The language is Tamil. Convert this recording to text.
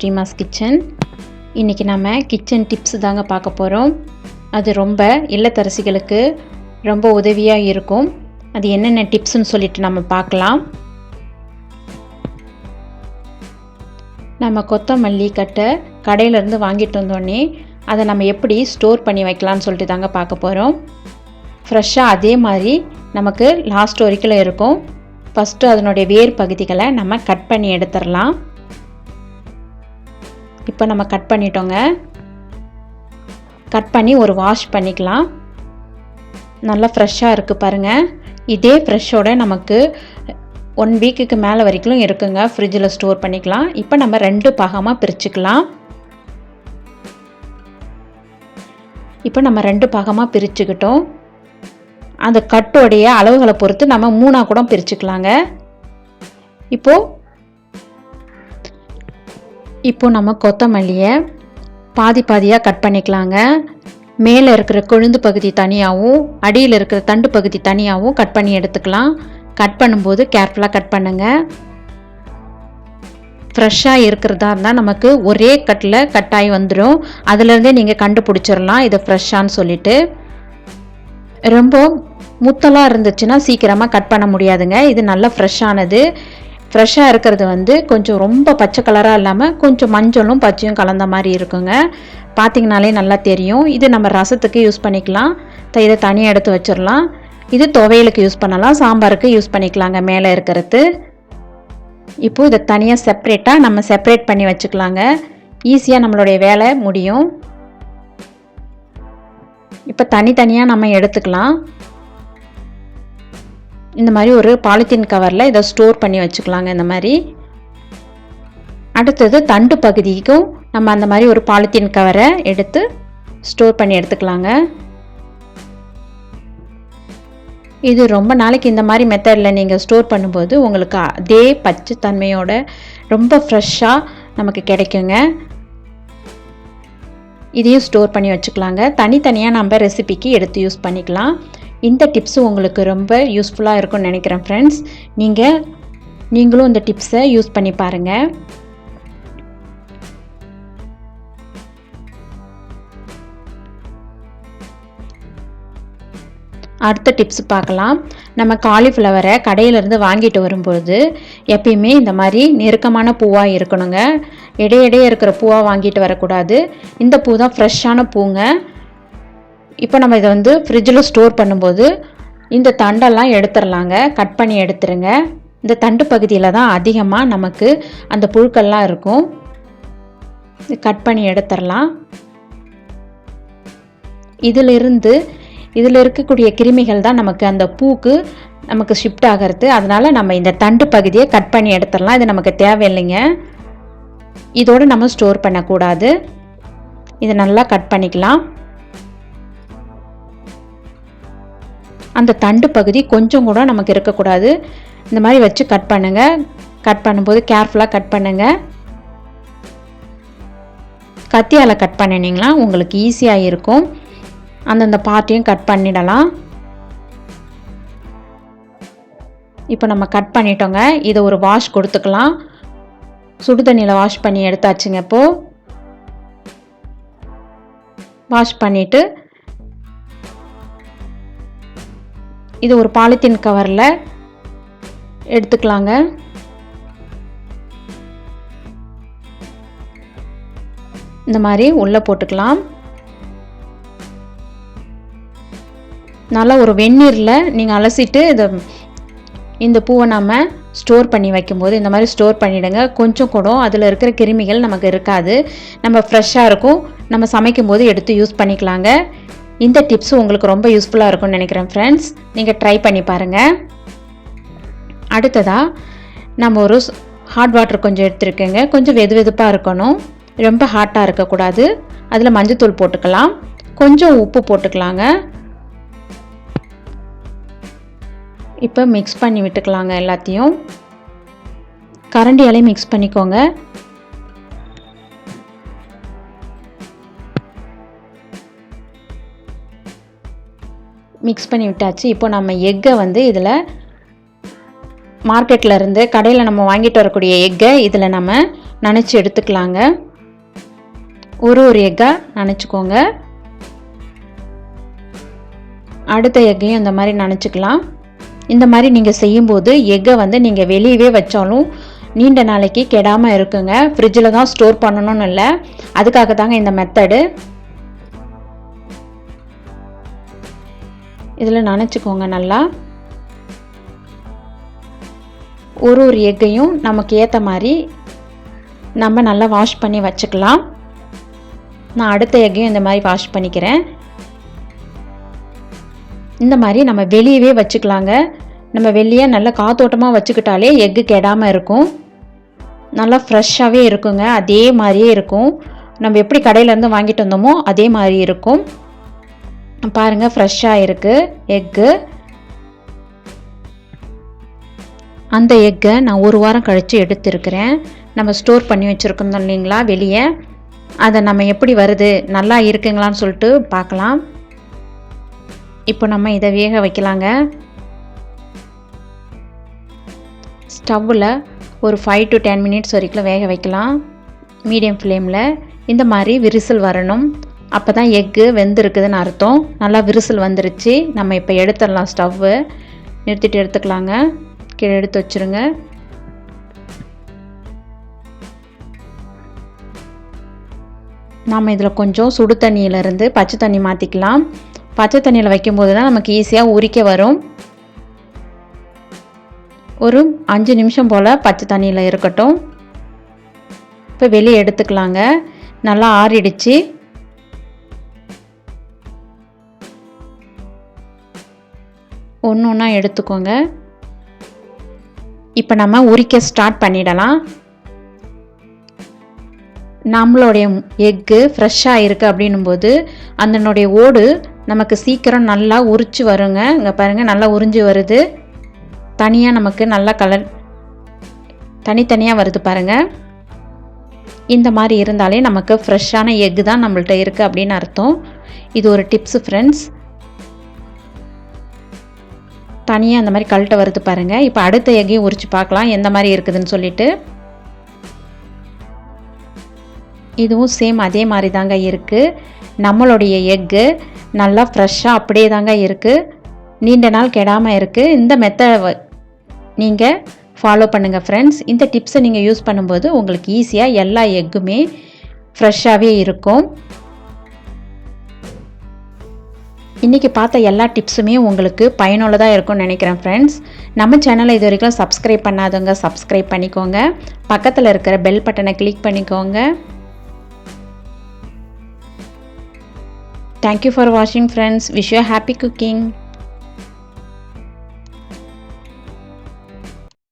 ஸ்ரீமாஸ் கிச்சன். இன்றைக்கி நம்ம கிச்சன் டிப்ஸ் தாங்க பார்க்க போகிறோம். அது ரொம்ப இல்லத்தரசிகளுக்கு ரொம்ப உதவியாக இருக்கும். அது என்னென்ன டிப்ஸ்ன்னு சொல்லிட்டு நம்ம பார்க்கலாம். நம்ம கொத்தமல்லி கட்டை கடையிலேருந்து வாங்கிட்டு வந்தோடனே அதை நம்ம எப்படி ஸ்டோர் பண்ணி வைக்கலாம்னு சொல்லிட்டு தாங்க பார்க்க போகிறோம். ஃப்ரெஷ்ஷாக அதே மாதிரி நமக்கு லாஸ்ட் வரைக்கும் இருக்கும். ஃபஸ்ட்டு அதனுடைய வேர் பகுதிகளை நம்ம கட் பண்ணி எடுத்துடலாம். இப்போ நம்ம கட் பண்ணிட்டோங்க. கட் பண்ணி ஒரு வாஷ் பண்ணிக்கலாம். நல்லா ஃப்ரெஷ்ஷாக இருக்குது பாருங்கள். இதே ஃப்ரெஷ்ஷோட நமக்கு 1 வீக்குக்கு மேலே வரைக்கும் இருக்குங்க. ஃப்ரிட்ஜில் ஸ்டோர் பண்ணிக்கலாம். இப்போ நம்ம 2 பாகமாக பிரிச்சுக்கலாம். இப்போ நம்ம 2 பாகமாக பிரிச்சுக்கிட்டோம். அந்த கட்டோடைய அளவுகளை பொறுத்து நம்ம 3ஆக கூட பிரிச்சுக்கலாங்க. இப்போ நம்ம கொத்தமல்லியை பாதி பாதியாக கட் பண்ணிக்கலாங்க. மேலே இருக்கிற கொழுந்து பகுதி தனியாகவும் அடியில் இருக்கிற தண்டு பகுதி தனியாகவும் கட் பண்ணி எடுத்துக்கலாம். கட் பண்ணும்போது கேர்ஃபுல்லாக கட் பண்ணுங்கள். ஃப்ரெஷ்ஷாக இருக்கிறதா இருந்தால் நமக்கு ஒரே கட்டில் கட்டாகி வந்துடும். அதுலேருந்தே நீங்கள் கண்டுபிடிச்சிடலாம் இது ஃப்ரெஷ்ஷான்னு சொல்லிட்டு. ரொம்ப முத்தலாக இருந்துச்சுன்னா சீக்கிரமாக கட் பண்ண முடியாதுங்க. இது நல்லா ஃப்ரெஷ்ஷானது. ஃப்ரெஷ்ஷாக இருக்கிறது கொஞ்சம் ரொம்ப பச்சை கலராக இல்லாமல் கொஞ்சம் மஞ்சளும் பச்சையும் கலந்த மாதிரி இருக்குங்க. பார்த்திங்கனாலே நல்லா தெரியும். இது நம்ம ரசத்துக்கு யூஸ் பண்ணிக்கலாம். இதை தனியாக எடுத்து வச்சிடலாம். இது துவையலுக்கு யூஸ் பண்ணலாம், சாம்பாருக்கு யூஸ் பண்ணிக்கலாங்க. மேலே இருக்கிறது இப்போது இதை தனியாக செப்ரேட்டாக நம்ம செப்ரேட் பண்ணி வச்சுக்கலாங்க. ஈஸியாக நம்மளுடைய வேலை முடியும். இப்போ தனித்தனியாக நம்ம எடுத்துக்கலாம். இந்த மாதிரி ஒரு பாலித்தீன் கவரில் இதை ஸ்டோர் பண்ணி வச்சுக்கலாங்க. இந்த மாதிரி அடுத்தது தண்டு பகுதிக்கும் நம்ம அந்த மாதிரி ஒரு பாலித்தீன் கவரை எடுத்து ஸ்டோர் பண்ணி எடுத்துக்கலாங்க. இது ரொம்ப நாளைக்கு இந்த மாதிரி மெத்தடில் நீங்கள் ஸ்டோர் பண்ணும்போது உங்களுக்கு அதே பச்சை தன்மையோட ரொம்ப ஃப்ரெஷ்ஷாக நமக்கு கிடைக்குங்க. இதையும் ஸ்டோர் பண்ணி வச்சுக்கலாங்க. தனித்தனியாக நம்ம ரெசிபிக்கு எடுத்து யூஸ் பண்ணிக்கலாம். இந்த டிப்ஸு உங்களுக்கு ரொம்ப யூஸ்ஃபுல்லாக இருக்கும்னு நினைக்கிறேன் ஃப்ரெண்ட்ஸ். நீங்களும் இந்த டிப்ஸை யூஸ் பண்ணி பாருங்கள். அடுத்த டிப்ஸ் பார்க்கலாம். நம்ம காலிஃப்ளவரை கடையிலேருந்து வாங்கிட்டு வரும்பொழுது எப்பயுமே இந்த மாதிரி நெருக்கமான பூவாக இருக்கணுங்க. இடையிடையே இருக்கிற பூவாக வாங்கிட்டு வரக்கூடாது. இந்த பூ தான் ஃப்ரெஷ்ஷான பூங்க. இப்போ நம்ம இதை ஃப்ரிட்ஜில் ஸ்டோர் பண்ணும்போது இந்த தண்டெல்லாம் எடுத்துடலாங்க. கட் பண்ணி எடுத்துருங்க. இந்த தண்டு பகுதியில் தான் அதிகமாக நமக்கு அந்த புழுக்கள்லாம் இருக்கும். கட் பண்ணி எடுத்துடலாம். இதில் இருக்கக்கூடிய கிருமிகள் தான் நமக்கு அந்த பூக்கு நமக்கு ஷிஃப்ட் ஆகிறது. அதனால் நம்ம இந்த தண்டு பகுதியை கட் பண்ணி எடுத்துடலாம். இது நமக்கு தேவையில்லைங்க. இதோடு நம்ம ஸ்டோர் பண்ணக்கூடாது. இதை நல்லா கட் பண்ணிக்கலாம். அந்த தண்டு பகுதி கொஞ்சம் கூட நமக்கு இருக்கக்கூடாது. இந்த மாதிரி வச்சு கட் பண்ணுங்கள். கட் பண்ணும்போது கேர்ஃபுல்லாக கட் பண்ணுங்கள். கத்தியால் கட் பண்ணினீங்களா உங்களுக்கு ஈஸியாக இருக்கும். அந்தந்த பார்ட்டையும் கட் பண்ணிடலாம். இப்போ நம்ம கட் பண்ணிட்டோங்க. இதை ஒரு வாஷ் கொடுத்துக்கலாம். சுடு தண்ணியில் வாஷ் பண்ணி எடுத்தாச்சுங்க. இப்போது வாஷ் பண்ணிவிட்டு இது ஒரு பாலித்தீன் கவரில் எடுத்துக்கலாங்க. இந்த மாதிரி உள்ளே போட்டுக்கலாம். நல்லா ஒரு வெந்நீரில் நீங்கள் அலசிட்டு இந்த பூவை நம்ம ஸ்டோர் பண்ணி வைக்கும்போது இந்த மாதிரி ஸ்டோர் பண்ணிவிடுங்க. கொஞ்சம் கூட அதில் இருக்கிற கிருமிகள் நமக்கு இருக்காது. நம்ம ஃப்ரெஷ்ஷாக இருக்கும். நம்ம சமைக்கும்போது எடுத்து யூஸ் பண்ணிக்கலாங்க. இந்த டிப்ஸு உங்களுக்கு ரொம்ப யூஸ்ஃபுல்லாக இருக்கும்னு நினைக்கிறேன் ஃப்ரெண்ட்ஸ். நீங்கள் ட்ரை பண்ணி பாருங்கள். அடுத்ததாக நம்ம ஒரு ஹாட் வாட்டர் கொஞ்சம் எடுத்துருக்கேங்க. கொஞ்சம் வெதுவெதுப்பாக இருக்கணும். ரொம்ப ஹாட்டாக இருக்கக்கூடாது. அதில் மஞ்சத்தூள் போட்டுக்கலாம். கொஞ்சம் உப்பு போட்டுக்கலாங்க. இப்போ மிக்ஸ் பண்ணி விட்டுக்கலாங்க. எல்லாத்தையும் கரண்டியாலே மிக்ஸ் பண்ணிக்கோங்க. மிக்ஸ் பண்ணி விட்டாச்சு. இப்போ நம்ம எக்கை இதில் மார்க்கெட்டில் இருந்து கடையில் நம்ம வாங்கிட்டு வரக்கூடிய எக்கை இதில் நம்ம நனைச்சி எடுத்துக்கலாங்க. ஒரு எக்காக நனைச்சிக்கோங்க. அடுத்த எக்கையும் இந்த மாதிரி நனைச்சிக்கலாம். இந்த மாதிரி நீங்கள் செய்யும்போது எக்கை வந்து நீங்கள் வெளியவே வச்சாலும் நீண்ட நாளைக்கு கெடாமல் இருக்குங்க. ஃப்ரிட்ஜில் தான் ஸ்டோர் பண்ணணும்னு இல்லை, அதுக்காக தாங்க இந்த மெத்தடு. இதில் நனைச்சிக்கோங்க நல்லா. ஒரு எக்கையும் நமக்கு ஏற்ற மாதிரி நம்ம நல்லா வாஷ் பண்ணி வச்சுக்கலாம். நான் அடுத்த எக்கையும் இந்த மாதிரி வாஷ் பண்ணிக்கிறேன். இந்த மாதிரி நம்ம வெளியவே வச்சுக்கலாங்க. நம்ம வெளியே நல்லா காத்தோட்டமாக வச்சுக்கிட்டாலே எக்கு கெடாமல் இருக்கும். நல்லா ஃப்ரெஷ்ஷாகவே இருக்குங்க. அதே மாதிரியே இருக்கும். நம்ம எப்படி கடையிலேருந்து வாங்கிட்டு வந்தோமோ அதே மாதிரி இருக்கும். பாருங்கள், ஃப்ரெஷ்ஷாக இருக்குது எக்கு. அந்த எக்கை நான் ஒரு வாரம் கழித்து எடுத்துருக்கிறேன். நம்ம ஸ்டோர் பண்ணி வச்சுருக்கோம் இல்லைங்களா வெளியே, அதை நம்ம எப்படி வருது நல்லா இருக்குங்களான்னு சொல்லிட்டு பார்க்கலாம். இப்போ நம்ம இதை வேக வைக்கலாங்க. ஸ்டவ்வில் ஒரு 5 to 10 minutes வரைக்கும் வேக வைக்கலாம் மீடியம் ஃப்ளேமில். இந்த மாதிரி விரிசல் வரணும், அப்போ தான் எக்கு வெந்திருக்குதுன்னு அர்த்தம். நல்லா விரிசல் வந்துருச்சு. நம்ம இப்போ எடுத்துடலாம். ஸ்டவ்வு நிறுத்திட்டு எடுத்துக்கலாங்க. கீழே எடுத்து வச்சுருங்க. நாம் இதில் கொஞ்சம் சுடு தண்ணியிலேருந்து பச்சை தண்ணி மாற்றிக்கலாம். பச்சை தண்ணியில் வைக்கும்போது தான் நமக்கு ஈஸியாக உரிக்க வரும். ஒரு 5 நிமிஷம் போல் பச்சை தண்ணியில் இருக்கட்டும். இப்போ வெளியே எடுத்துக்கலாங்க. நல்லா ஆறிடுச்சு. ஒன்று ஒன்றா எடுத்துக்கோங்க. இப்போ நம்ம உரிக்க ஸ்டார்ட் பண்ணிடலாம். நம்மளுடைய எக்கு ஃப்ரெஷ்ஷாக இருக்குது அப்படின்னும்போது அதனுடைய ஓடு நமக்கு சீக்கிரம் நல்லா உரிச்சு வருங்க. இங்கே பாருங்கள், நல்லா உறிஞ்சி வருது. தனியாக நமக்கு நல்லா கலர் தனித்தனியாக வருது பாருங்கள். இந்த மாதிரி இருந்தாலே நமக்கு ஃப்ரெஷ்ஷான எக்கு தான் நம்மள்ட்ட இருக்குது அப்படின்னு அர்த்தம். இது ஒரு டிப்ஸு ஃப்ரெண்ட்ஸ். தனியாக அந்த மாதிரி கழட்ட வருது பாருங்கள். இப்போ அடுத்த எக்கையும் உரிச்சு பார்க்கலாம் எந்த மாதிரி இருக்குதுன்னு சொல்லிட்டு. இதுவும் சேம் அதே மாதிரி தாங்க இருக்குது. நம்மளுடைய எக்கு நல்லா ஃப்ரெஷ்ஷாக அப்படியே தாங்க இருக்குது. நீண்ட நாள் கெடாமல் இருக்குது. இந்த மெத்தடை நீங்கள் ஃபாலோ பண்ணுங்கள் ஃப்ரெண்ட்ஸ். இந்த டிப்ஸை நீங்கள் யூஸ் பண்ணும்போது உங்களுக்கு ஈஸியாக எல்லா எக்குமே ஃப்ரெஷ்ஷாகவே இருக்கும். இன்றைக்கி பார்த்த எல்லா டிப்ஸுமே உங்களுக்கு பயனுள்ளதாக இருக்கும்னு நினைக்கிறேன் ஃப்ரெண்ட்ஸ். நம்ம சேனலை இது வரைக்கும் சப்ஸ்கிரைப் பண்ணாதவங்க சப்ஸ்கிரைப் பண்ணிக்கோங்க. பக்கத்தில் இருக்கிற பெல் பட்டனை கிளிக் பண்ணிக்கோங்க. Thank you for watching friends. Wish you a happy cooking.